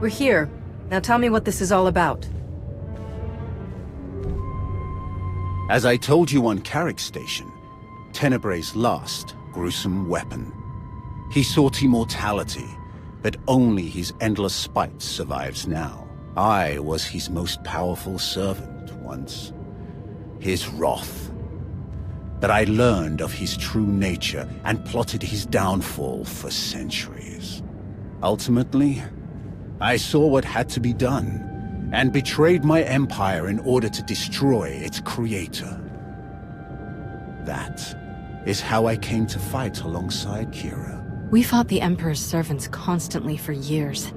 We're here. Now tell me what this is all about. As I told you on Carrick Station, Tenebrae's last gruesome weapon. He sought immortality, but only his endless spite survives now. I was his most powerful servant once. His wrath. But I learned of his true nature and plotted his downfall for centuries. Ultimately, I saw what had to be done, and betrayed my empire in order to destroy its creator. That is how I came to fight alongside Kira. We fought the Emperor's servants constantly for years.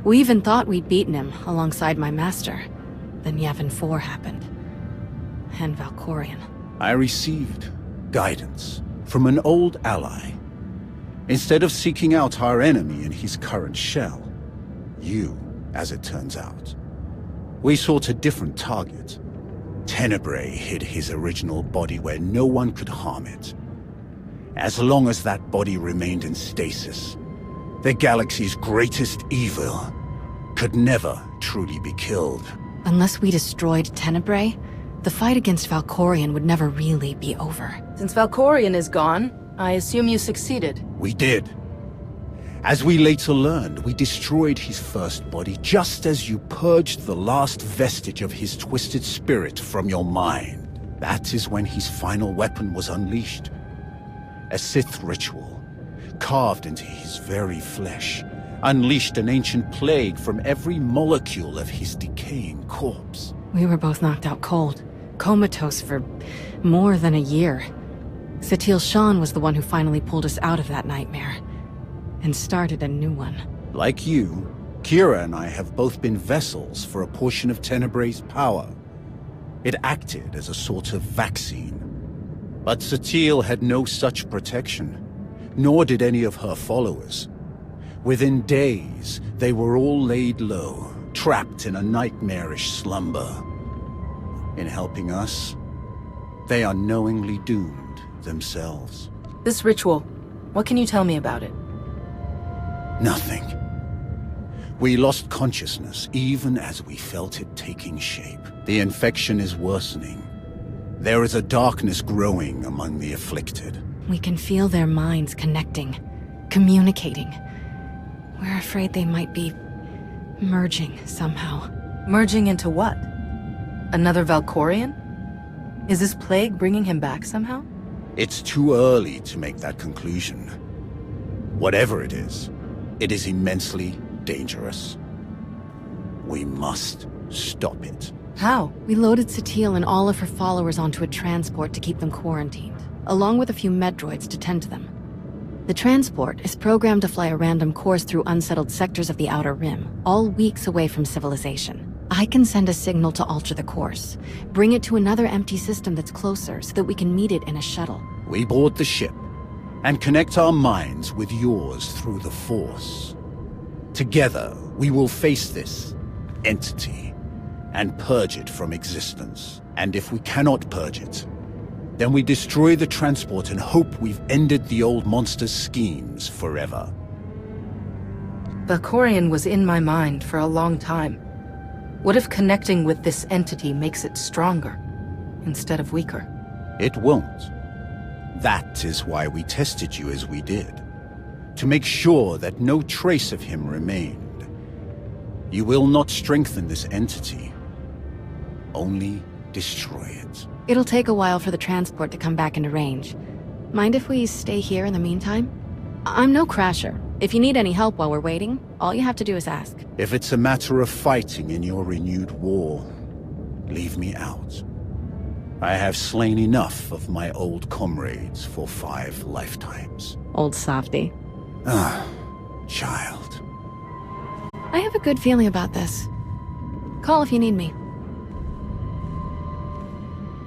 We even thought we'd beaten him alongside my master. Then Yavin 4 happened. And Valkorion. I received guidance from an old ally. Instead of seeking out our enemy in his current shell, you, as it turns out, we sought a different target. Tenebrae hid his original body where no one could harm it. As long as that body remained in stasis, the galaxy's greatest evil could never truly be killed. Unless we destroyed Tenebrae, the fight against Valkorion would never really be over. Since Valkorion is gone, I assume you succeeded. We did. As we later learned, we destroyed his first body just as you purged the last vestige of his twisted spirit from your mind. That is when his final weapon was unleashed. A Sith ritual, carved into his very flesh, unleashed an ancient plague from every molecule of his decaying corpse. We were both knocked out cold, comatose for more than a year. Satil Shan was the one who finally pulled us out of that nightmare. And started a new one. Like you, Kira and I have both been vessels for a portion of Tenebrae's power. It acted as a sort of vaccine. But Satil had no such protection, nor did any of her followers. Within days, they were all laid low, trapped in a nightmarish slumber. In helping us, they are knowingly doomed themselves. This ritual, what can you tell me about it? Nothing. We lost consciousness even as we felt it taking shape. The infection is worsening. There is a darkness growing among the afflicted. We can feel their minds connecting, communicating. We're afraid they might be merging somehow. Merging into what? Another Valkorion? Is this plague bringing him back somehow? It's too early to make that conclusion. Whatever it is immensely dangerous. We must stop it. How? We loaded Satil and all of her followers onto a transport to keep them quarantined, along with a few med droids to tend to them. The transport is programmed to fly a random course through unsettled sectors of the Outer Rim, all weeks away from civilization. I can send a signal to alter the course, bring it to another empty system that's closer so that we can meet it in a shuttle. We board the ship and connect our minds with yours through the Force. Together, we will face this entity and purge it from existence. And if we cannot purge it, then we destroy the transport and hope we've ended the old monster's schemes forever. Valkorion was in my mind for a long time. What if connecting with this entity makes it stronger, instead of weaker? It won't. That is why we tested you as we did. To make sure that no trace of him remained. You will not strengthen this entity. Only destroy it. It'll take a while for the transport to come back into range. Mind if we stay here in the meantime? I'm no crasher. If you need any help while we're waiting, all you have to do is ask. If it's a matter of fighting in your renewed war, leave me out. I have slain enough of my old comrades for 5 lifetimes. Old softy. Ah, child. I have a good feeling about this. Call if you need me.